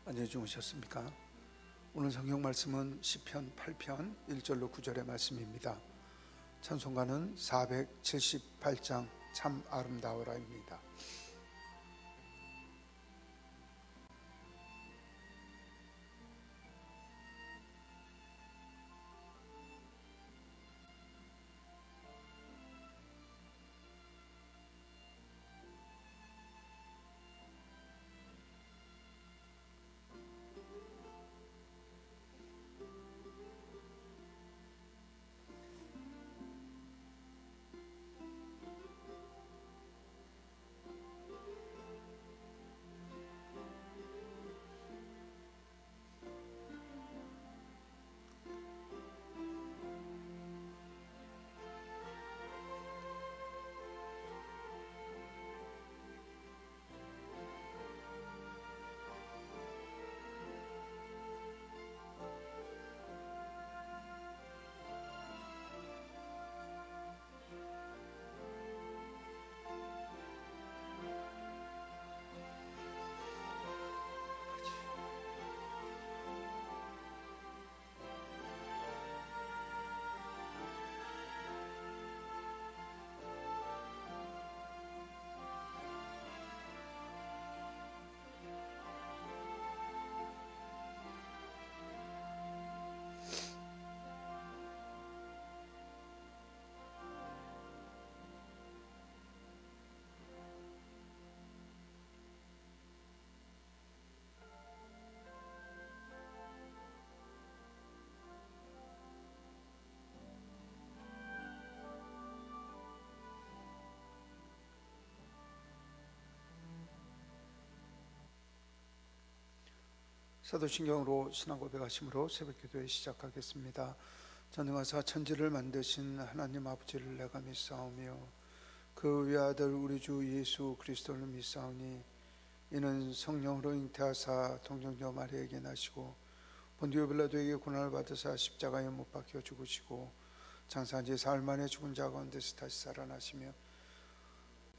안녕히 주무셨습니까? 오늘 성경 말씀은 시편 8편 1절로 9절의 말씀입니다. 찬송가는 478장 참 아름다워라입니다. 사도신경으로 신앙 고백하심으로 새벽기도회 시작하겠습니다. 전능하사 천지를 만드신 하나님 아버지를 내가 믿사오며 그 외아들 우리 주 예수 그리스도를 믿사오니 이는 성령으로 잉태하사 동정녀 마리아에게 나시고 본디오 빌라도에게 고난을 받으사 십자가에 못 박혀 죽으시고 장사한 지 사흘 만에 죽은 자 가운데서 다시 살아나시며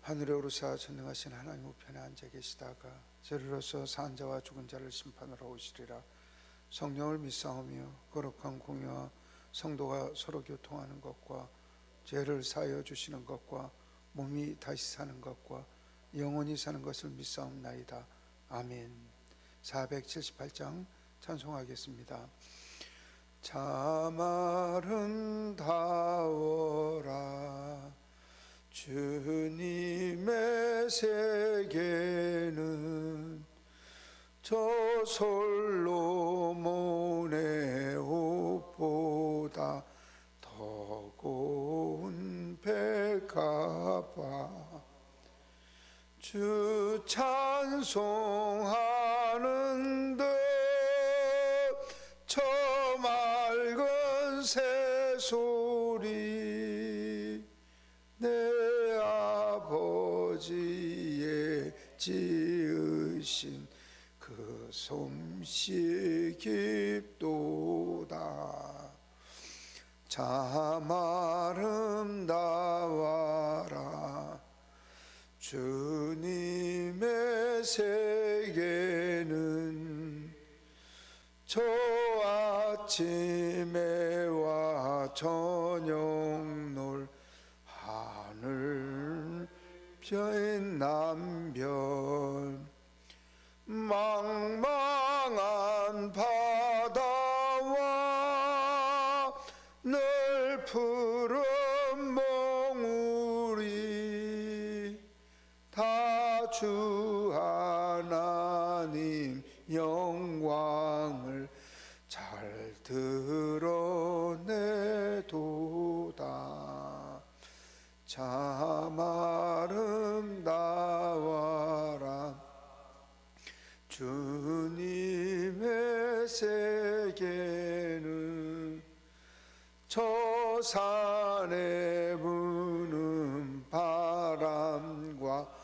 하늘에 오르사 전능하신 하나님 우편에 앉아 계시다가 저리로서 산 자와 죽은 자를 심판하러 오시리라. 성령을 믿사오며 거룩한 공유와 성도가 서로 교통하는 것과 죄를 사하여 주시는 것과 몸이 다시 사는 것과 영원히 사는 것을 믿사옵나이다. 아멘. 478장 찬송하겠습니다. 참 아름다워라 주님의 세계는 저 솔로몬의 옷보다 더 고운 백합화 주 찬송하는 듯 저 맑은 새소리 내 아버지의 지으신 그 솜씨 깊도다. 참 아름다워라 주님의 세계는 저 아침에와 저녁놀 하늘 편 남별 망망한 바다와 늘 푸른 몽우리 다 주 하나님 영광을 잘 드러내도다. 참 아름다워라 주님의 세계는 저 산에 부는 바람과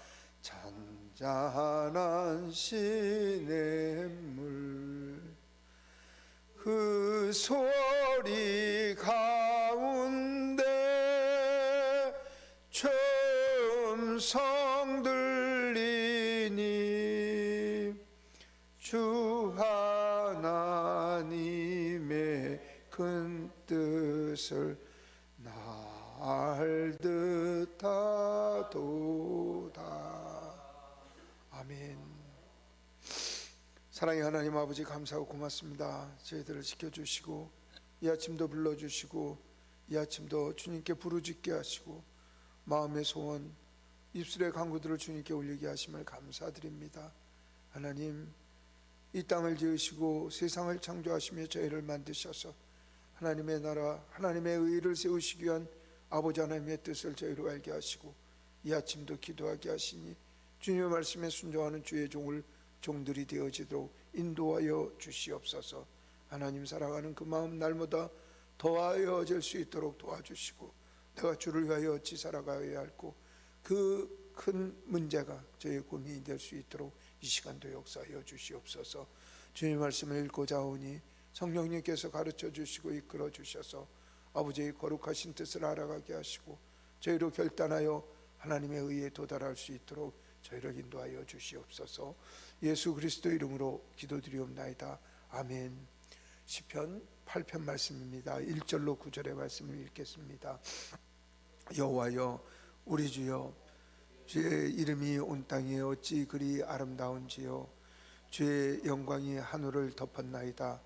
잔잔한 시냇물 그 소리 가운데 음성 들리니 주 하나님의 큰 뜻을 날 듯하도다. 아멘. 사랑의 하나님 아버지, 감사하고 고맙습니다. 저희들을 지켜주시고 이 아침도 불러주시고 이 아침도 주님께 부르짖게 하시고 마음의 소원, 입술의 간구들을 주님께 올리게 하심을 감사드립니다. 하나님, 이 땅을 지으시고 세상을 창조하시며 저희를 만드셔서 하나님의 나라, 하나님의 의를 세우시기 위한 아버지 하나님의 뜻을 저희로 알게 하시고 이 아침도 기도하게 하시니 주님의 말씀에 순종하는 주의 종들이 되어지도록 인도하여 주시옵소서. 하나님 사랑하는 그 마음 날마다 더하여질 수 있도록 도와주시고 내가 주를 위하여 어찌 살아가야 할고 그 큰 문제가 저희의 고민이 될 수 있도록 이 시간도 역사하여 주시옵소서. 주님 말씀을 읽고자 하오니 성령님께서 가르쳐 주시고 이끌어 주셔서 아버지의 거룩하신 뜻을 알아가게 하시고 저희로 결단하여 하나님의 의에 도달할 수 있도록 저희를 인도하여 주시옵소서. 예수 그리스도 이름으로 기도드리옵나이다. 아멘. 시편 8편 말씀입니다. 1절로 9절의 말씀을 읽겠습니다. 여호와여, 우리 주여, 주의 이름이 온 땅에 어찌 그리 아름다운지요. 주의 영광이 하늘을 덮었나이다.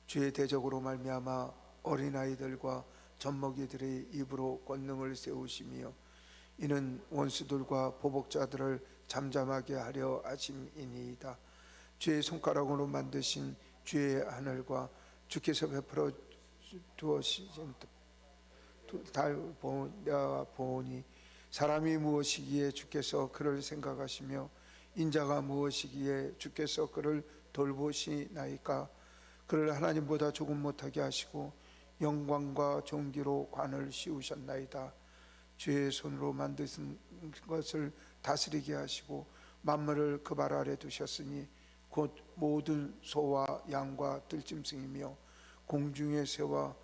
주의 대적으로 말미암아 어린아이들과 젖먹이들의 입으로 권능을 세우시며 이는 원수들과 보복자들을 잠잠하게 하려 하심이니이다. 주의 손가락으로 만드신 주의 하늘과 주께서 베풀어 두어신 달 보니 사람이 무엇이기에 주께서 그를 생각하시며 인자가 무엇이기에 주께서 그를 돌보시나이까. 그를 하나님보다 조금 못하게 하시고 영광과 존귀로 관을 씌우셨나이다. 주의 손으로 만드신 것을 다스리게 하시고 만물을 그 발 아래 두셨으니 곧 모든 소와 양과 들짐승이며 공중의 새와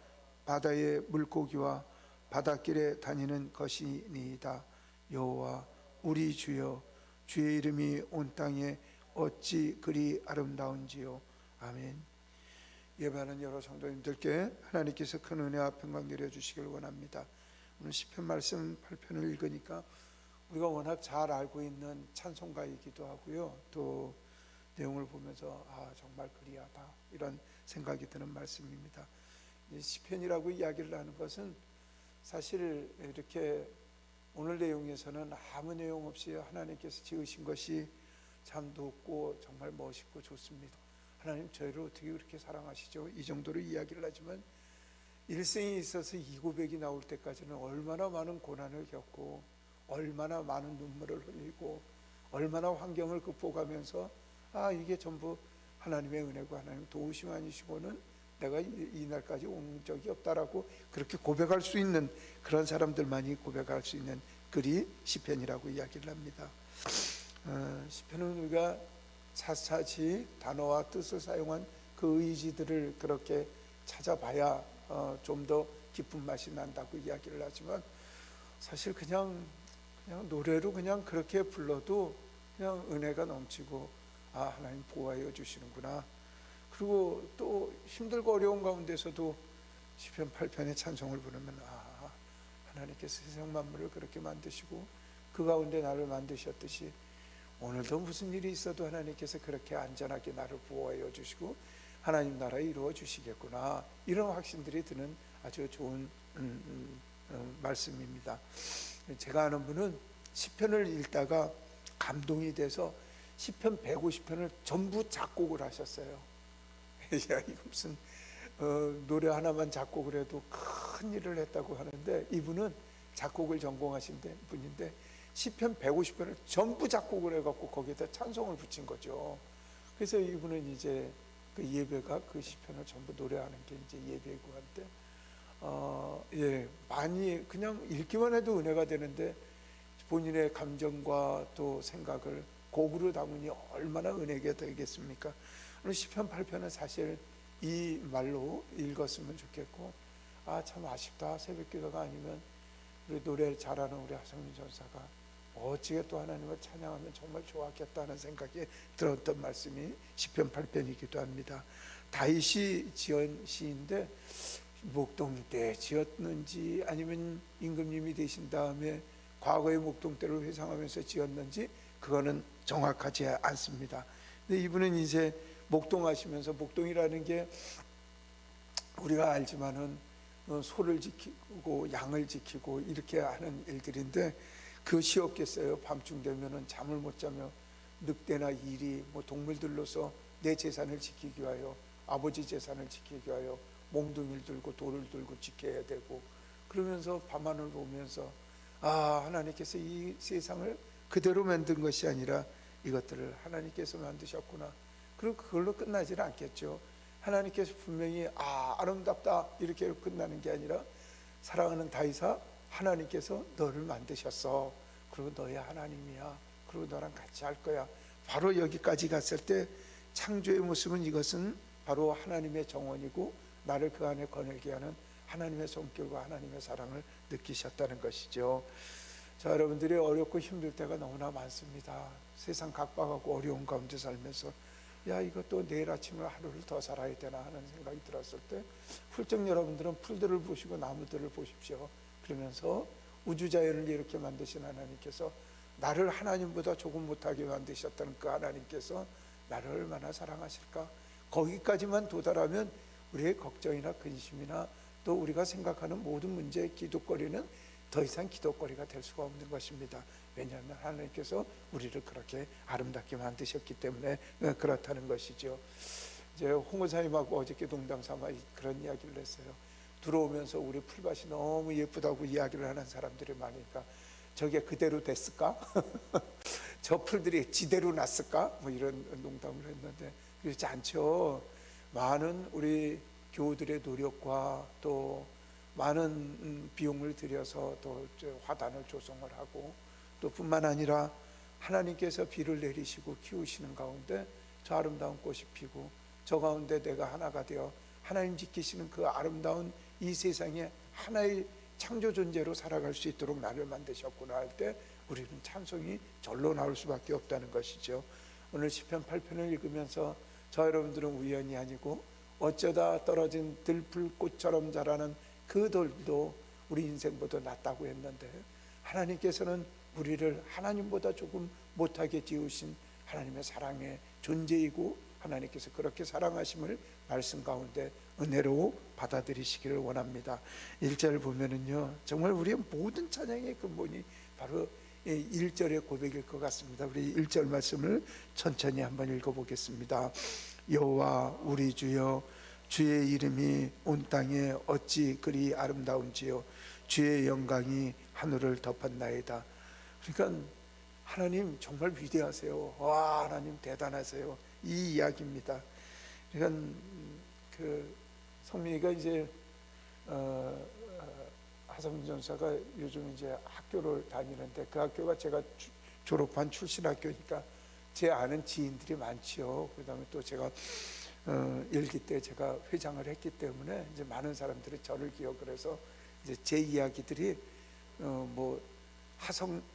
바다의 물고기와 바닷길에 다니는 것이니이다. 여호와 우리 주여, 주의 이름이 온 땅에 어찌 그리 아름다운지요. 아멘. 예배하는 여러 성도님들께 하나님께서 큰 은혜와 평강 내려주시길 원합니다. 오늘 시편 말씀 8편을 읽으니까 우리가 워낙 잘 알고 있는 찬송가이기도 하고요, 또 내용을 보면서 정말 그리하다 이런 생각이 드는 말씀입니다. 시편이라고 이야기를 하는 것은 사실 이렇게 오늘 내용에서는 아무 내용 없이 하나님께서 지으신 것이 참 높고 정말 멋있고 좋습니다. 하나님 저희를 어떻게 그렇게 사랑하시죠? 이 정도로 이야기를 하지만 일생에 있어서 이 고백이 나올 때까지는 얼마나 많은 고난을 겪고 얼마나 많은 눈물을 흘리고 얼마나 환경을 극복하면서 이게 전부 하나님의 은혜고 하나님 도우심 아니시고는 내가 이 날까지 온 적이 없다라고 그렇게 고백할 수 있는 그런 사람들만이 고백할 수 있는 글이 시편이라고 이야기를 합니다. 시편은 우리가 차차지 단어와 뜻을 사용한 그 의지들을 그렇게 찾아봐야 좀 더 깊은 맛이 난다고 이야기를 하지만 사실 그냥 노래로 그냥 그렇게 불러도 그냥 은혜가 넘치고 하나님 보호하여 주시는구나. 그리고 또 힘들고 어려운 가운데서도 시편 8편의 찬송을 부르면 하나님께서 세상 만물을 그렇게 만드시고 그 가운데 나를 만드셨듯이 오늘도 무슨 일이 있어도 하나님께서 그렇게 안전하게 나를 보호하여 주시고 하나님 나라 이루어 주시겠구나, 이런 확신들이 드는 아주 좋은 말씀입니다. 제가 아는 분은 시편을 읽다가 감동이 돼서 시편 150편을 전부 작곡을 하셨어요. 야, 이거 무슨 노래 하나만 작곡을 해도 큰 일을 했다고 하는데 이분은 작곡을 전공하신 분인데 시편 150편을 전부 작곡을 해갖고 거기에다 찬송을 붙인 거죠. 그래서 이분은 이제 그 예배가 그 시편을 전부 노래하는 게 이제 예배고 한데 많이 그냥 읽기만 해도 은혜가 되는데 본인의 감정과 또 생각을 곡으로 담으니 얼마나 은혜가 되겠습니까? 시편 8편은 사실 이 말로 읽었으면 좋겠고 참 아쉽다. 새벽기도가 아니면 우리 노래 잘하는 우리 하성민 전사가 어찌게 또 하나님을 찬양하면 정말 좋았겠다는 생각이 들었던 말씀이 시편 8편이기도 합니다. 다윗이 지은 시인데 목동 때 지었는지 아니면 임금님이 되신 다음에 과거의 목동 때를 회상하면서 지었는지 그거는 정확하지 않습니다. 근데 이분은 이제 목동하시면서, 목동이라는 게 우리가 알지만은 소를 지키고 양을 지키고 이렇게 하는 일들인데, 그것이 없겠어요. 밤중 되면은 잠을 못 자며 늑대나 이리 동물들로서 내 재산을 지키기 위하여, 아버지 재산을 지키기 위하여 몽둥이를 들고 돌을 들고 지켜야 되고, 그러면서 밤하늘 보면서 하나님께서 이 세상을 그대로 만든 것이 아니라 이것들을 하나님께서 만드셨구나. 그리고 그걸로 끝나지는 않겠죠. 하나님께서 분명히 아름답다 이렇게 끝나는 게 아니라, 사랑하는 다윗아, 하나님께서 너를 만드셨어. 그리고 너의 하나님이야. 그리고 너랑 같이 할 거야. 바로 여기까지 갔을 때 창조의 모습은, 이것은 바로 하나님의 정원이고 나를 그 안에 거닐게 하는 하나님의 손길과 하나님의 사랑을 느끼셨다는 것이죠. 자, 여러분들이 어렵고 힘들 때가 너무나 많습니다. 세상 각박하고 어려운 가운데 살면서 이것도 내일 아침에 하루를 더 살아야 되나 하는 생각이 들었을 때, 훌쩍 여러분들은 풀들을 보시고 나무들을 보십시오. 그러면서 우주자연을 이렇게 만드신 하나님께서, 나를 하나님보다 조금 못하게 만드셨다는 그 하나님께서 나를 얼마나 사랑하실까. 거기까지만 도달하면 우리의 걱정이나 근심이나 또 우리가 생각하는 모든 문제의 기도거리는 더 이상 기도거리가 될 수가 없는 것입니다. 왜냐하면 하나님께서 우리를 그렇게 아름답게 만드셨기 때문에 그렇다는 것이죠. 이제 홍호사님하고 어저께 농담 삼아 그런 이야기를 했어요. 들어오면서 우리 풀밭이 너무 예쁘다고 이야기를 하는 사람들이 많으니까, 저게 그대로 됐을까? 저 풀들이 지대로 났을까? 이런 농담을 했는데, 그렇지 않죠. 많은 우리 교우들의 노력과 또 많은 비용을 들여서 또 화단을 조성을 하고, 또 뿐만 아니라 하나님께서 비를 내리시고 키우시는 가운데 저 아름다운 꽃이 피고, 저 가운데 내가 하나가 되어 하나님 지키시는 그 아름다운 이 세상에 하나의 창조 존재로 살아갈 수 있도록 나를 만드셨구나 할 때, 우리는 찬송이 절로 나올 수밖에 없다는 것이죠. 오늘 시편 8편을 읽으면서 저 여러분들은 우연이 아니고 어쩌다 떨어진 들풀꽃처럼 자라는 그 돌도 우리 인생보다 낫다고 했는데, 하나님께서는 우리를 하나님보다 조금 못하게 지으신 하나님의 사랑의 존재이고, 하나님께서 그렇게 사랑하심을 말씀 가운데 은혜로 받아들이시기를 원합니다. 1절 보면은요, 정말 우리의 모든 찬양의 근본이 바로 1절의 고백일 것 같습니다. 우리 1절 말씀을 천천히 한번 읽어보겠습니다. 여호와 우리 주여, 주의 이름이 온 땅에 어찌 그리 아름다운지요, 주의 영광이 하늘을 덮었나이다. 그러니까 하나님 정말 위대하세요. 와, 하나님 대단하세요. 이 이야기입니다. 그러니까 그 성민이가 이제 하성민 전사가 요즘 이제 학교를 다니는데, 그 학교가 제가 졸업한 출신 학교니까 제 아는 지인들이 많지요. 그다음에 또 제가 일기 때 제가 회장을 했기 때문에 이제 많은 사람들이 저를 기억을 해서, 이제 제 이야기들이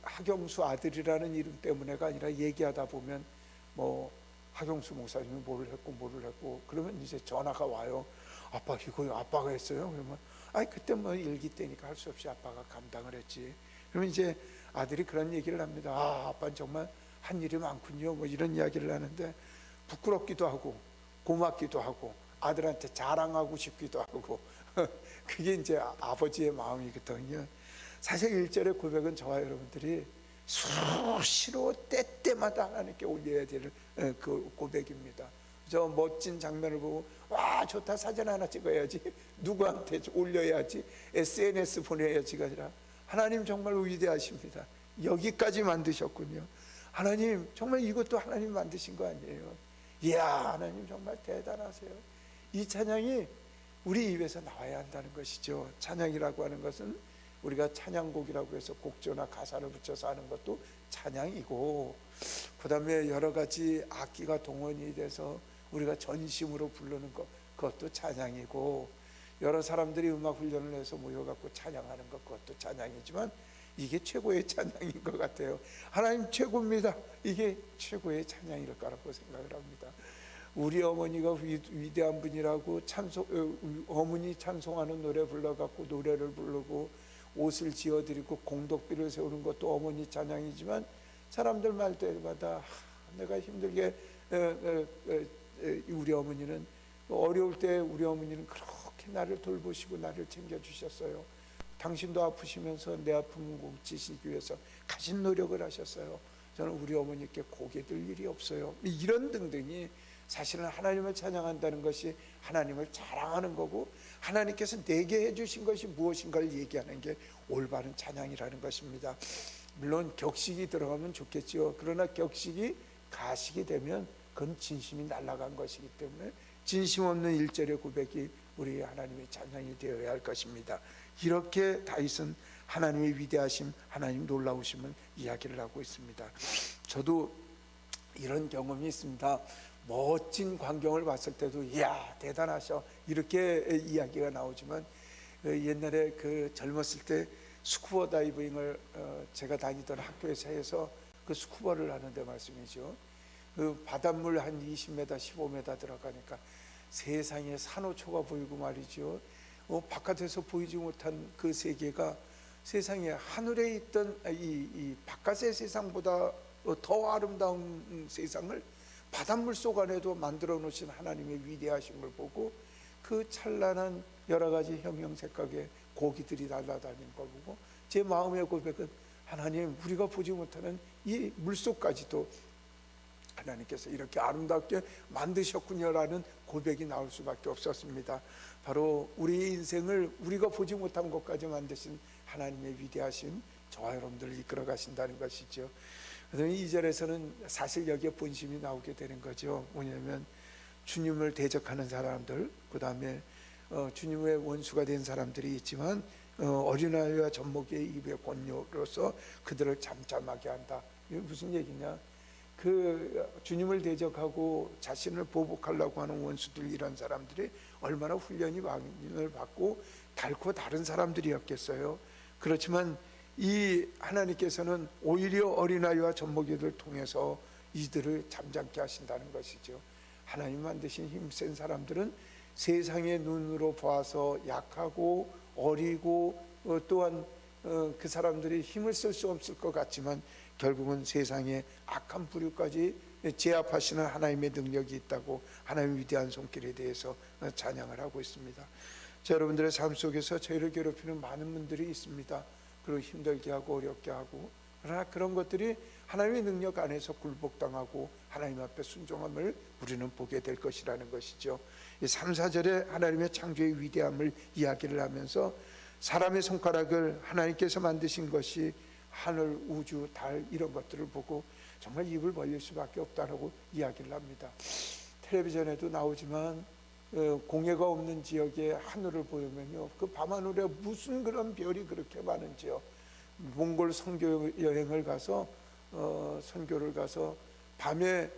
하경수 아들이라는 이름 때문에가 아니라, 얘기하다 보면 하경수 목사님이 뭐를 했고 그러면 이제 전화가 와요. 아빠 이거 아빠가 했어요. 그러면 그때 일기 때니까 할 수 없이 아빠가 감당을 했지. 그러면 이제 아들이 그런 얘기를 합니다. 아빠는 정말 한 일이 많군요. 이런 이야기를 하는데, 부끄럽기도 하고 고맙기도 하고 아들한테 자랑하고 싶기도 하고 그게 이제 아버지의 마음이거든요. 사실 1절의 고백은 저와 여러분들이 수시로 때때마다 하나님께 올려야 될 그 고백입니다. 저 멋진 장면을 보고 와 좋다, 사진 하나 찍어야지, 누구한테 올려야지, SNS 보내야지가 아니라, 하나님 정말 위대하십니다. 여기까지 만드셨군요. 하나님 정말 이것도 하나님 만드신 거 아니에요. 이야, 하나님 정말 대단하세요. 이 찬양이 우리 입에서 나와야 한다는 것이죠. 찬양이라고 하는 것은 우리가 찬양곡이라고 해서 곡조나 가사를 붙여서 하는 것도 찬양이고, 그 다음에 여러 가지 악기가 동원이 돼서 우리가 전심으로 부르는 것, 그것도 찬양이고, 여러 사람들이 음악 훈련을 해서 모여갖고 찬양하는 것, 그것도 찬양이지만, 이게 최고의 찬양인 것 같아요. 하나님 최고입니다. 이게 최고의 찬양일 거라고 생각을 합니다. 우리 어머니가 위대한 분이라고 어머니 찬송하는 노래 불러갖고 노래를 부르고 옷을 지어드리고 공덕비를 세우는 것도 어머니 찬양이지만, 사람들 말 때마다 내가 힘들게 우리 어머니는 어려울 때 우리 어머니는 그렇게 나를 돌보시고 나를 챙겨주셨어요. 당신도 아프시면서 내 아픔을 고치시기 위해서 가진 노력을 하셨어요. 저는 우리 어머니께 고개 들 일이 없어요. 이런 등등이 사실은 하나님을 찬양한다는 것이 하나님을 자랑하는 거고, 하나님께서 내게 해주신 것이 무엇인가를 얘기하는 게 올바른 찬양이라는 것입니다. 물론 격식이 들어가면 좋겠죠. 그러나 격식이 가식이 되면 그건 진심이 날아간 것이기 때문에 진심 없는 일절의 고백이 우리 하나님의 찬양이 되어야 할 것입니다. 이렇게 다윗은 하나님의 위대하심, 하나님 놀라우심을 이야기를 하고 있습니다. 저도 이런 경험이 있습니다. 멋진 광경을 봤을 때도 이야 대단하셔 이렇게 이야기가 나오지만, 옛날에 젊었을 때 스쿠버 다이빙을 제가 다니던 학교에서 해서 그 스쿠버를 하는데 말씀이죠. 그 바닷물 한 20m, 15m 들어가니까 세상에 산호초가 보이고 말이죠. 바깥에서 보이지 못한 그 세계가 세상에 하늘에 있던 이 바깥의 세상보다 더 아름다운 세상을 바닷물 속 안에도 만들어 놓으신 하나님의 위대하심을 보고, 그 찬란한 여러 가지 형형색각의 고기들이 날아다니는 걸 보고 제 마음의 고백은, 하나님 우리가 보지 못하는 이 물속까지도 하나님께서 이렇게 아름답게 만드셨군요라는 고백이 나올 수밖에 없었습니다. 바로 우리 인생을 우리가 보지 못한 것까지 만드신 하나님의 위대하심, 저와 여러분들을 이끌어 가신다는 것이죠. 그래서 2절에서는 사실 여기에 본심이 나오게 되는 거죠. 뭐냐면 주님을 대적하는 사람들, 그 다음에 주님의 원수가 된 사람들이 있지만 어린아이와 젖먹이의 입의 권유로서 그들을 잠잠하게 한다. 이게 무슨 얘기냐? 그 주님을 대적하고 자신을 보복하려고 하는 원수들, 이런 사람들이 얼마나 훈련을 받고 달고 다른 사람들이었겠어요. 그렇지만 이 하나님께서는 오히려 어린아이와 젖먹이들을 통해서 이들을 잠잠케 하신다는 것이죠. 하나님 만드신 힘센 사람들은 세상의 눈으로 봐서 약하고 어리고 또한 그 사람들이 힘을 쓸 수 없을 것 같지만, 결국은 세상의 악한 부류까지 제압하시는 하나님의 능력이 있다고 하나님의 위대한 손길에 대해서 찬양을 하고 있습니다. 자, 여러분들의 삶 속에서 저희를 괴롭히는 많은 분들이 있습니다. 그리고 힘들게 하고 어렵게 하고, 그러나 그런 것들이 하나님의 능력 안에서 굴복당하고 하나님 앞에 순종함을 우리는 보게 될 것이라는 것이죠. 3, 4절에 하나님의 창조의 위대함을 이야기를 하면서 사람의 손가락을 하나님께서 만드신 것이 하늘, 우주, 달 이런 것들을 보고 정말 입을 벌릴 수밖에 없다라고 이야기를 합니다. 텔레비전에도 나오지만 공해가 없는 지역의 하늘을 보면요, 그 밤하늘에 무슨 그런 별이 그렇게 많은지요. 몽골 선교 여행을 가서 선교를 가서 밤에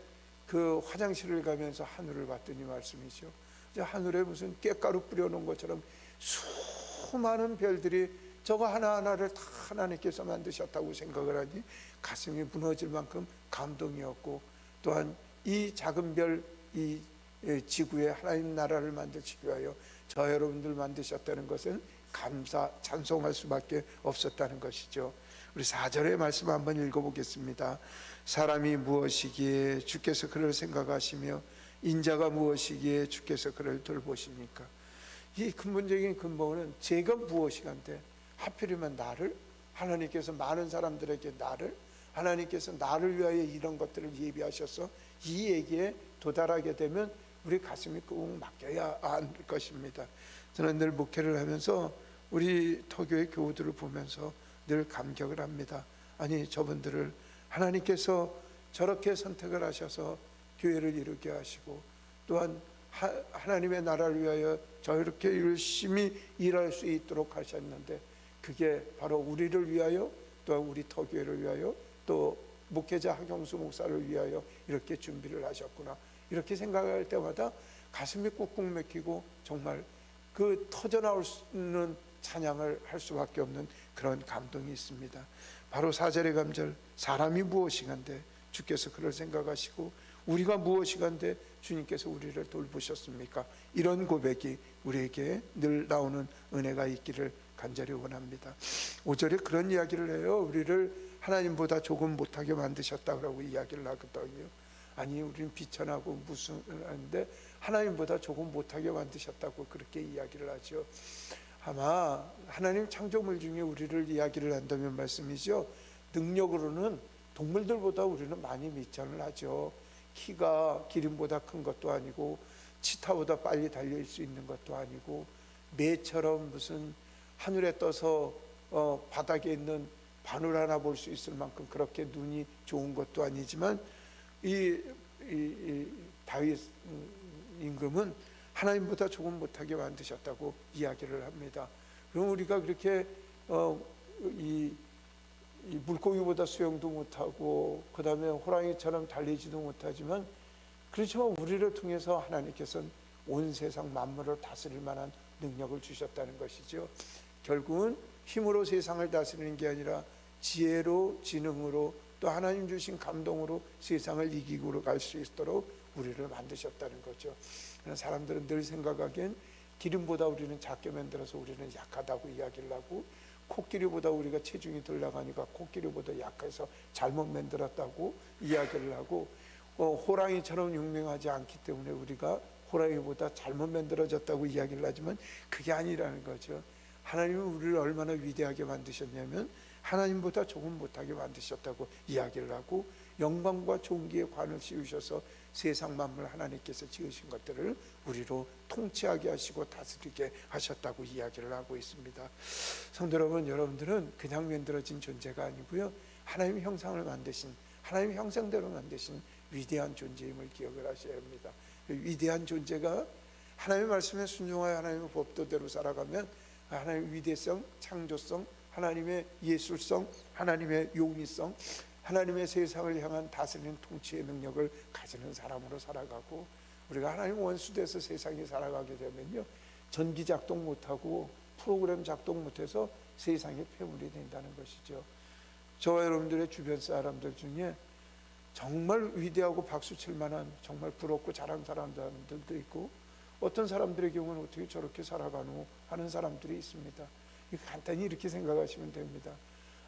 그 화장실을 가면서 하늘을 봤더니 말씀이죠. 하늘에 무슨 깻가루 뿌려놓은 것처럼 수많은 별들이 저거 하나하나를 다 하나님께서 만드셨다고 생각을 하니 가슴이 무너질 만큼 감동이었고, 또한 이 작은 별, 이 지구에 하나님 나라를 만드시기 위하여 저 여러분들 만드셨다는 것은 감사, 찬송할 수밖에 없었다는 것이죠. 우리 4절의 말씀 한번 읽어보겠습니다. 사람이 무엇이기에 주께서 그를 생각하시며 인자가 무엇이기에 주께서 그를 돌보십니까? 이 근본적인 근본은 제가 무엇이간데 하필이면 나를, 하나님께서 많은 사람들에게 나를, 하나님께서 나를 위하여 이런 것들을 예비하셔서 이 얘기에 도달하게 되면 우리 가슴이 꾹 막혀야 할 것입니다. 저는 늘 목회를 하면서 우리 터교의 교우들을 보면서 늘 감격을 합니다. 아니, 저분들을 하나님께서 저렇게 선택을 하셔서 교회를 이루게 하시고, 또한 하나님의 나라를 위하여 저렇게 열심히 일할 수 있도록 하셨는데, 그게 바로 우리를 위하여, 또 우리 터교회를 위하여, 또 목회자 하경수 목사를 위하여 이렇게 준비를 하셨구나, 이렇게 생각할 때마다 가슴이 꾹꾹 막히고 정말 그 터져나올 수 있는 찬양을 할 수밖에 없는 그런 감동이 있습니다. 바로 4절의 감절, 사람이 무엇이간데 주께서 그를 생각하시고 우리가 무엇이간데 주님께서 우리를 돌보셨습니까? 이런 고백이 우리에게 늘 나오는 은혜가 있기를 간절히 원합니다. 5절에 그런 이야기를 해요. 우리를 하나님보다 조금 못하게 만드셨다고 이야기를 하거든요. 아니, 우리는 비천하고 무슨 한데 하나님보다 조금 못하게 만드셨다고 그렇게 이야기를 하죠. 아마 하나님 창조물 중에 우리를 이야기를 한다면 말씀이죠. 능력으로는 동물들보다 우리는 많이 미천을 하죠. 키가 기린보다 큰 것도 아니고 치타보다 빨리 달릴 수 있는 것도 아니고 매처럼 무슨 하늘에 떠서 바닥에 있는 바늘 하나 볼 수 있을 만큼 그렇게 눈이 좋은 것도 아니지만 이 다윗 임금은 하나님보다 조금 못하게 만드셨다고 이야기를 합니다. 그럼 우리가 그렇게 이 물고기보다 수영도 못하고 그 다음에 호랑이처럼 달리지도 못하지만 그렇지만 우리를 통해서 하나님께서는 온 세상 만물을 다스릴 만한 능력을 주셨다는 것이죠. 결국은 힘으로 세상을 다스리는 게 아니라 지혜로, 지능으로, 또 하나님 주신 감동으로 세상을 이기고 갈 수 있도록 우리를 만드셨다는 거죠. 사람들은 늘 생각하기엔 기름보다 우리는 작게 만들어서 우리는 약하다고 이야기를 하고, 코끼리보다 우리가 체중이 덜 나가니까 코끼리보다 약해서 잘못 만들었다고 이야기를 하고, 호랑이처럼 용맹하지 않기 때문에 우리가 호랑이보다 잘못 만들어졌다고 이야기를 하지만 그게 아니라는 거죠. 하나님은 우리를 얼마나 위대하게 만드셨냐면 하나님보다 조금 못하게 만드셨다고 이야기를 하고, 영광과 존귀의 관을 씌우셔서 세상 만물 하나님께서 지으신 것들을 우리로 통치하게 하시고 다스리게 하셨다고 이야기를 하고 있습니다. 성도 여러분, 여러분들은 그냥 만들어진 존재가 아니고요, 하나님 형상을 만드신, 하나님 형상대로 만드신 위대한 존재임을 기억을 하셔야 합니다. 위대한 존재가 하나님의 말씀에 순종하여 하나님의 법도대로 살아가면 하나님의 위대성, 창조성, 하나님의 예술성, 하나님의 용의성, 하나님의 세상을 향한 다스리는 통치의 능력을 가지는 사람으로 살아가고, 우리가 하나님 원수돼서 세상에 살아가게 되면요, 전기 작동 못하고 프로그램 작동 못해서 세상의 폐물이 된다는 것이죠. 저와 여러분들의 주변 사람들 중에 정말 위대하고 박수 칠 만한 정말 부럽고 잘한 사람들도 있고, 어떤 사람들의 경우는 어떻게 저렇게 살아가노 하는 사람들이 있습니다. 간단히 이렇게 생각하시면 됩니다.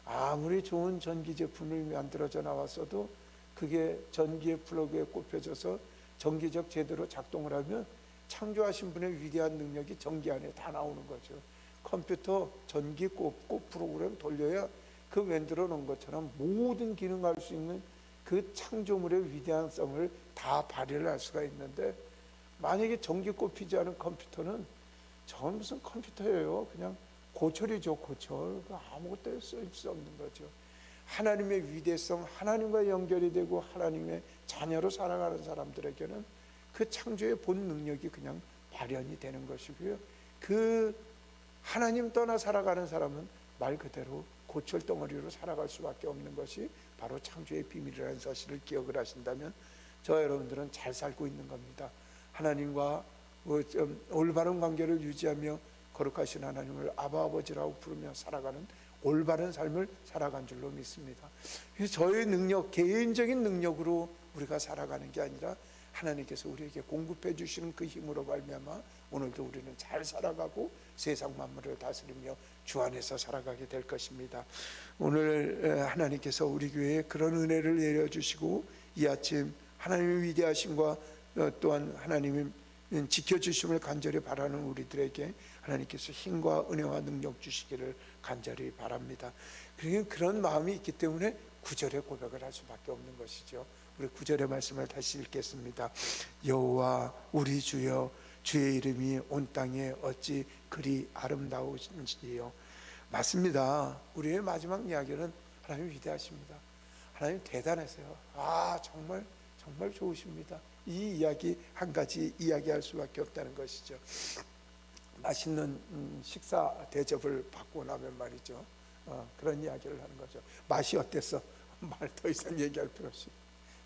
아무리 좋은 전기 제품을 만들어져 나왔어도 그게 전기의 플러그에 꼽혀져서 전기적 제대로 작동을 하면 창조하신 분의 위대한 능력이 전기 안에 다 나오는 거죠. 컴퓨터 전기 꼽고 프로그램 돌려야 그 만들어 놓은 것처럼 모든 기능할 수 있는 그 창조물의 위대한성을 다 발휘를 할 수가 있는데, 만약에 전기 꼽히지 않은 컴퓨터는 저건 무슨 컴퓨터예요? 그냥 고철이죠, 고철. 아무것도 쓸 수 없는 거죠. 하나님의 위대성, 하나님과 연결이 되고 하나님의 자녀로 살아가는 사람들에게는 그 창조의 본 능력이 그냥 발현이 되는 것이고요, 그 하나님 떠나 살아가는 사람은 말 그대로 고철덩어리로 살아갈 수밖에 없는 것이 바로 창조의 비밀이라는 사실을 기억을 하신다면 저와 여러분들은 잘 살고 있는 겁니다. 하나님과 올바른 관계를 유지하며 거룩하신 하나님을 아바 아버지라고 부르며 살아가는 올바른 삶을 살아간 줄로 믿습니다. 저의 능력, 개인적인 능력으로 우리가 살아가는 게 아니라 하나님께서 우리에게 공급해 주시는 그 힘으로 말미암아 오늘도 우리는 잘 살아가고 세상 만물을 다스리며 주 안에서 살아가게 될 것입니다. 오늘 하나님께서 우리 교회에 그런 은혜를 내려주시고 이 아침 하나님의 위대하심과 또한 하나님의 지켜주심을 간절히 바라는 우리들에게 하나님께서 힘과 은혜와 능력 주시기를 간절히 바랍니다. 그런 마음이 있기 때문에 9절의 고백을 할 수밖에 없는 것이죠. 우리 9절의 말씀을 다시 읽겠습니다. 여호와 우리 주여, 주의 이름이 온 땅에 어찌 그리 아름다우신지요. 맞습니다. 우리의 마지막 이야기는 하나님 위대하십니다. 하나님 대단하세요. 정말 정말 좋으십니다. 이 이야기 한 가지 이야기할 수밖에 없다는 것이죠. 맛있는 식사 대접을 받고 나면 말이죠, 그런 이야기를 하는 거죠. 맛이 어땠어? 말 더 이상 얘기할 필요 없이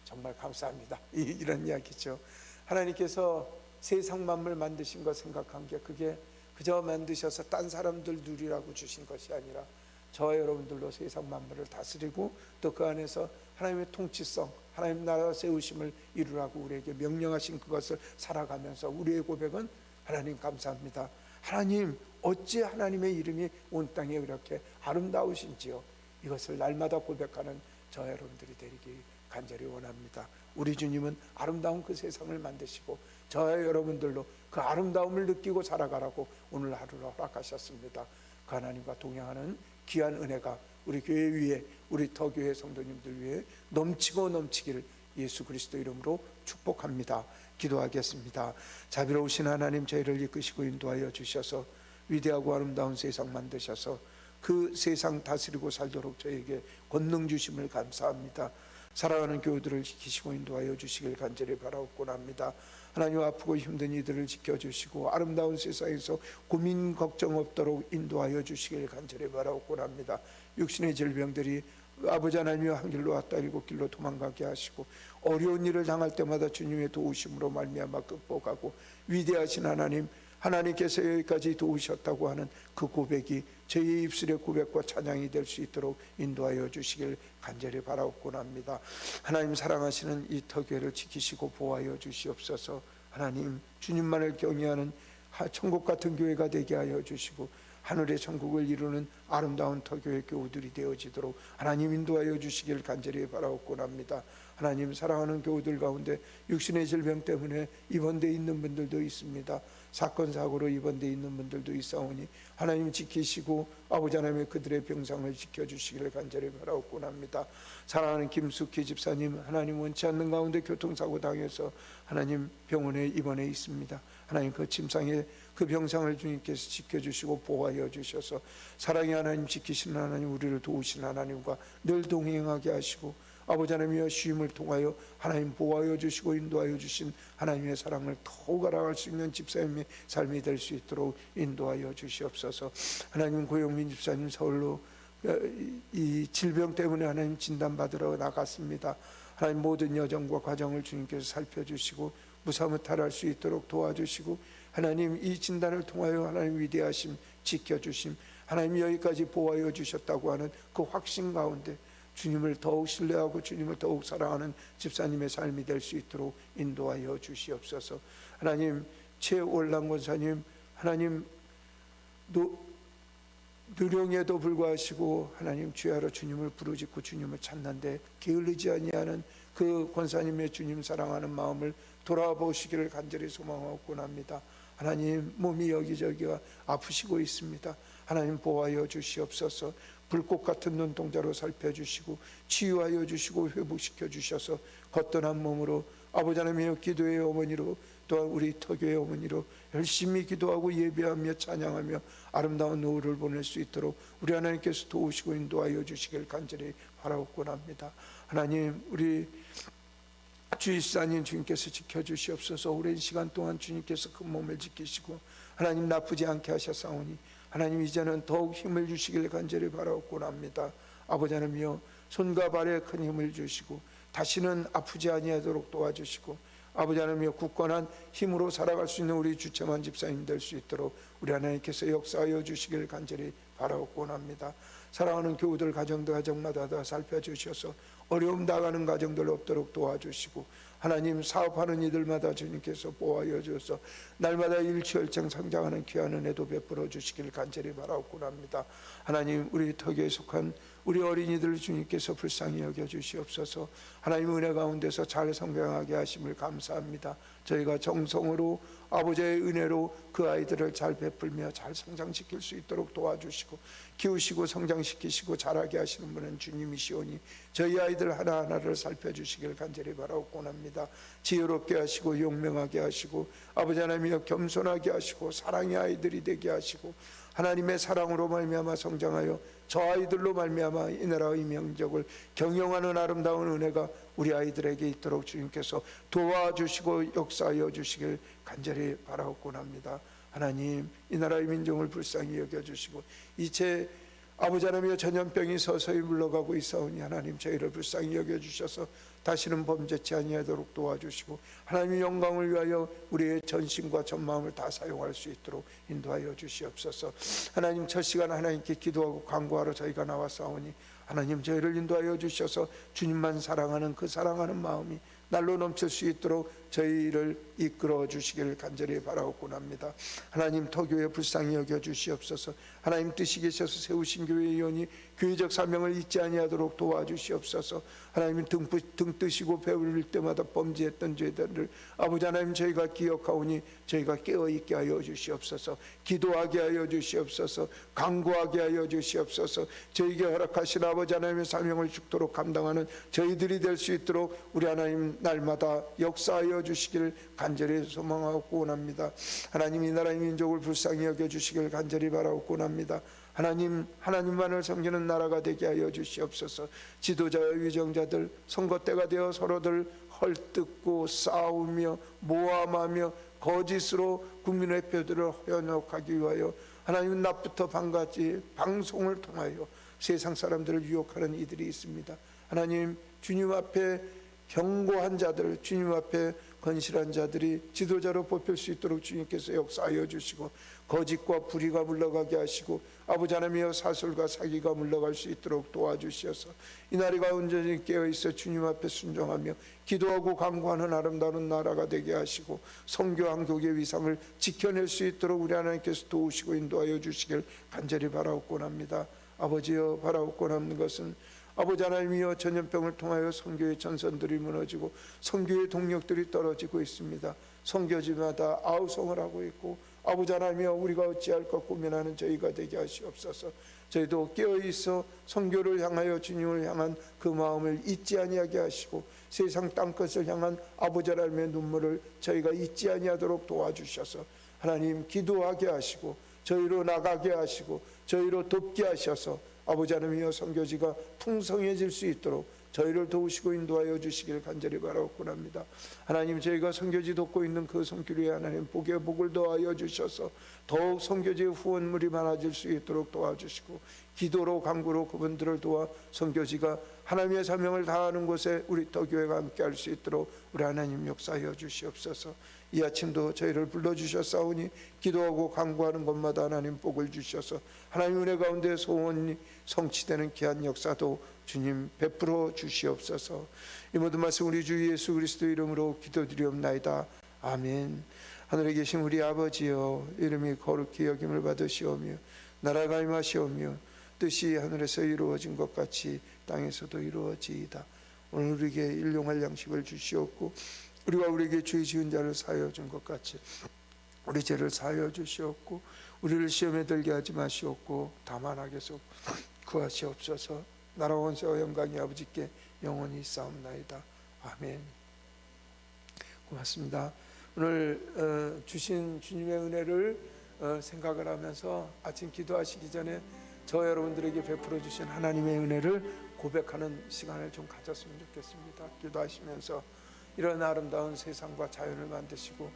정말 감사합니다, 이런 이야기죠. 하나님께서 세상 만물 만드신 거 생각한 게 그게 그저 만드셔서 딴 사람들 누리라고 주신 것이 아니라 저와 여러분들로 세상 만물을 다스리고 또 그 안에서 하나님의 통치성, 하나님 나라 세우심을 이루라고 우리에게 명령하신 그것을 살아가면서 우리의 고백은 하나님 감사합니다. 하나님 어찌 하나님의 이름이 온 땅에 이렇게 아름다우신지요. 이것을 날마다 고백하는 저와 여러분들이 되기 간절히 원합니다. 우리 주님은 아름다운 그 세상을 만드시고 저와 여러분들로 그 아름다움을 느끼고 살아가라고 오늘 하루를 허락하셨습니다. 그 하나님과 동행하는 귀한 은혜가 우리 교회 위에, 우리 더 교회 성도님들 위해 넘치고 넘치기를 예수 그리스도 이름으로 축복합니다. 기도하겠습니다. 자비로우신 하나님, 저희를 이끄시고 인도하여 주셔서 위대하고 아름다운 세상 만드셔서 그 세상 다스리고 살도록 저에게 권능 주심을 감사합니다. 사랑하는 교우들을 지키시고 인도하여 주시길 간절히 바라옵곤 합니다. 하나님, 아프고 힘든 이들을 지켜주시고 아름다운 세상에서 고민 걱정 없도록 인도하여 주시길 간절히 바라옵곤 합니다. 육신의 질병들이 아버지 하나님이 한 길로 왔다 일곱 길로 도망가게 하시고 어려운 일을 당할 때마다 주님의 도우심으로 말미암아 극복하고 위대하신 하나님, 하나님께서 여기까지 도우셨다고 하는 그 고백이 저희의 입술의 고백과 찬양이 될 수 있도록 인도하여 주시길 간절히 바라옵곤 합니다. 하나님, 사랑하시는 이 터교회를 지키시고 보호하여 주시옵소서. 하나님, 주님만을 경외하는 천국 같은 교회가 되게 하여 주시고 하늘의 천국을 이루는 아름다운 터교회 교우들이 되어지도록 하나님 인도하여 주시길 간절히 바라옵곤 합니다. 하나님, 사랑하는 교우들 가운데 육신의 질병 때문에 입원되어 있는 분들도 있습니다. 사건 사고로 입원되어 있는 분들도 있사오니 하나님 지키시고 아버지 하나님의 그들의 병상을 지켜주시기를 간절히 바라옵곤 합니다. 사랑하는 김숙희 집사님, 하나님 원치 않는 가운데 교통사고 당해서 하나님 병원에 입원해 있습니다. 하나님 그 침상에 그 병상을 주님께서 지켜주시고 보호하여 주셔서 사랑의 하나님, 지키시는 하나님, 우리를 도우시는 하나님과 늘 동행하게 하시고 아버지 하나님의 쉬임을 통하여 하나님 보호하여 주시고 인도하여 주신 하나님의 사랑을 더욱 알아갈 수 있는 집사님의 삶이 될 수 있도록 인도하여 주시옵소서. 하나님, 고영민 집사님 서울로 이 질병 때문에 하나님 진단받으러 나갔습니다. 하나님, 모든 여정과 과정을 주님께서 살펴주시고 무사무탈할 수 있도록 도와주시고 하나님, 이 진단을 통하여 하나님 위대하심, 지켜주심, 하나님 여기까지 보호하여 주셨다고 하는 그 확신 가운데 주님을 더욱 신뢰하고 주님을 더욱 사랑하는 집사님의 삶이 될 수 있도록 인도하여 주시옵소서. 하나님, 최올랑 권사님, 하나님 누령에도 불구하시고 하나님 주야로 주님을 부르짖고 주님을 찾는데 게을르지 아니하는 그 권사님의 주님 사랑하는 마음을 돌아보시기를 간절히 소망하고 합니다. 하나님, 몸이 여기저기가 아프시고 있습니다. 하나님 보호하여 주시옵소서. 불꽃 같은 눈동자로 살펴주시고 치유하여 주시고 회복시켜 주셔서 거뜬한 몸으로 아버지 하나님의 기도의 어머니로 또한 우리 터교의 어머니로 열심히 기도하고 예배하며 찬양하며 아름다운 노후를 보낼 수 있도록 우리 하나님께서 도우시고 인도하여 주시길 간절히 바라옵곤 합니다. 하나님, 우리 주일사님 주님께서 지켜주시옵소서. 오랜 시간 동안 주님께서 그 몸을 지키시고 하나님 나쁘지 않게 하셨사오니 하나님 이제는 더욱 힘을 주시길 간절히 바라옵곤 합니다. 아버지 하나님이여, 손과 발에 큰 힘을 주시고 다시는 아프지 아니하도록 도와주시고 아버지 하나님이여, 굳건한 힘으로 살아갈 수 있는 우리 주체만 집사님 될 수 있도록 우리 하나님께서 역사하여 주시길 간절히 바라옵곤 합니다. 사랑하는 교우들 가정마다 다 살펴주셔서 어려움 당하는 가정들 없도록 도와주시고 하나님, 사업하는 이들마다 주님께서 보호하여 주셔서 날마다 일취월장 성장하는 귀한 은혜도 베풀어 주시길 간절히 바라옵곤 합니다. 하나님, 우리 터교에 속한 우리 어린이들 주님께서 불쌍히 여겨 주시옵소서. 하나님 은혜 가운데서 잘 성장하게 하심을 감사합니다. 저희가 정성으로 아버지의 은혜로 그 아이들을 잘 베풀며 잘 성장시킬 수 있도록 도와주시고 키우시고 성장시키시고 자라게 하시는 분은 주님이시오니 저희 아이들 하나하나를 살펴주시길 간절히 바라옵곤 합니다. 지혜롭게 하시고 용맹하게 하시고 아버지 하나님이여, 겸손하게 하시고 사랑의 아이들이 되게 하시고 하나님의 사랑으로 말미암아 성장하여 저 아이들로 말미암아 이 나라의 명적을 경영하는 아름다운 은혜가 우리 아이들에게 있도록 주님께서 도와주시고 역사하여 주시길 간절히 바라옵곤 합니다. 하나님, 이 나라의 민족을 불쌍히 여겨주시고 이제 아버지 하나님이여 전염병이 서서히 물러가고 있사오니 하나님 저희를 불쌍히 여겨주셔서 다시는 범죄치 아니하도록 도와주시고 하나님의 영광을 위하여 우리의 전심과 전마음을 다 사용할 수 있도록 인도하여 주시옵소서. 하나님 첫 시간 하나님께 기도하고 간구하러 저희가 나왔사오니 하나님 저희를 인도하여 주셔서 주님만 사랑하는 그 사랑하는 마음이 날로 넘칠 수 있도록 저희를 이끌어 주시기를 간절히 바라옵곤 합니다. 하나님 터교회 불쌍히 여겨 주시옵소서. 하나님 뜻이 계셔서 세우신 교회의 연이 교회적 사명을 잊지 아니하도록 도와주시옵소서. 하나님 등 뜨시고 배울릴 때마다 범죄했던 죄들을 아버지 하나님 저희가 기억하오니 저희가 깨어있게 하여 주시옵소서. 기도하게 하여 주시옵소서. 간구하게 하여 주시옵소서. 저희에게 허락하신 아버지 하나님의 사명을 죽도록 감당하는 저희들이 될 수 있도록 우리 하나님 날마다 역사하여 주시기를 간절히 소망하고 원합니다. 하나님 이 나라의 민족을 불쌍히 여겨주시기를 간절히 바라옵고 합니다. 하나님만을 섬기는 나라가 되게 하여 주시옵소서. 지도자와 위정자들 선거 때가 되어 서로들 헐뜯고 싸우며 모함하며 거짓으로 국민의 표들을 현혹하기 위하여 하나님 낮부터 밤까지 방송을 통하여 세상 사람들을 유혹하는 이들이 있습니다. 하나님 주님 앞에 경고한 자들, 주님 앞에 건실한 자들이 지도자로 뽑힐 수 있도록 주님께서 역사하여 주시고 거짓과 불의가 물러가게 하시고 아버지 하나님이여 사술과 사기가 물러갈 수 있도록 도와주시어서 이 나라가 온전히 깨어있어 주님 앞에 순종하며 기도하고 간구하는 아름다운 나라가 되게 하시고 선교 한국의 위상을 지켜낼 수 있도록 우리 하나님께서 도우시고 인도하여 주시길 간절히 바라옵곤 합니다. 아버지여 바라옵곤 하는 것은 아버지 하나님이여 전염병을 통하여 선교의 전선들이 무너지고 선교의 동력들이 떨어지고 있습니다. 선교지마다 아우성을 하고 있고 아버지 하나님이여 우리가 어찌할까 고민하는 저희가 되게 하시옵소서. 저희도 깨어있어 선교를 향하여 주님을 향한 그 마음을 잊지 아니하게 하시고 세상 땅끝을 향한 아버지 하나님의 눈물을 저희가 잊지 아니하도록 도와주셔서 하나님 기도하게 하시고 저희로 나가게 하시고 저희로 돕게 하셔서 아버지 하나님이여 선교지가 풍성해질 수 있도록 저희를 도우시고 인도하여 주시기를 간절히 바라옵곤 합니다. 하나님 저희가 선교지 돕고 있는 그 손길에 하나님 복에 복을 더하여 주셔서 더욱 선교지의 후원물이 많아질 수 있도록 도와주시고 기도로 간구로 그분들을 도와 선교지가 하나님의 사명을 다하는 곳에 우리 터교회가 함께 할 수 있도록 우리 하나님 역사하여 주시옵소서. 이 아침도 저희를 불러주셨사오니 기도하고 간구하는 것마다 하나님 복을 주셔서 하나님 은혜 가운데 소원이 성취되는 귀한 역사도 주님 베풀어 주시옵소서. 이 모든 말씀 우리 주 예수 그리스도 이름으로 기도드리옵나이다. 아멘. 하늘에 계신 우리 아버지여 이름이 거룩히 여김을 받으시오며 나라가 임하시오며 뜻이 하늘에서 이루어진 것 같이 땅에서도 이루어지이다. 오늘 우리에게 일용할 양식을 주시옵고 우리가 우리에게 죄 지은 자를 사하여 준 것 같이 우리 죄를 사하여 주시옵고 우리를 시험에 들게 하지 마시옵고 다만 악에서 구하시옵소서. 나라와 권세와 영광이 아버지께 영원히 있사옵나이다. 아멘. 고맙습니다. 오늘 주신 주님의 은혜를 생각을 하면서 아침 기도하시기 전에 저 여러분들에게 베풀어 주신 하나님의 은혜를 고백하는 시간을 좀 가졌으면 좋겠습니다. 기도하시면서 이런 아름다운 세상과 자연을 만드시고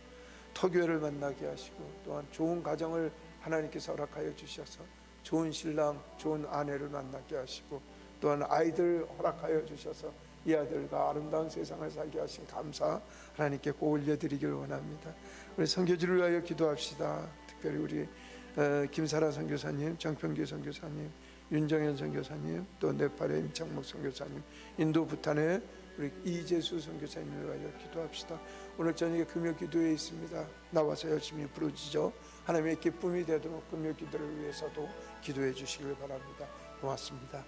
터교회를 만나게 하시고 또한 좋은 가정을 하나님께서 허락하여 주셔서 좋은 신랑, 좋은 아내를 만나게 하시고 또한 아이들 허락하여 주셔서 이 아들과 아름다운 세상을 살게 하신 감사 하나님께 꼭 올려드리기를 원합니다. 우리 선교지를 위하여 기도합시다. 특별히 우리 김사라 선교사님, 정평규 선교사님, 윤정현 선교사님, 또 네팔의 임창목 선교사님, 인도 부탄의 우리 이재수 선교사님을 위하여 기도합시다. 오늘 저녁에 금요 기도회에 있습니다. 나와서 열심히 부르짖어 하나님의 기쁨이 되도록 금요 기도를 위해서도 기도해 주시길 바랍니다. 고맙습니다.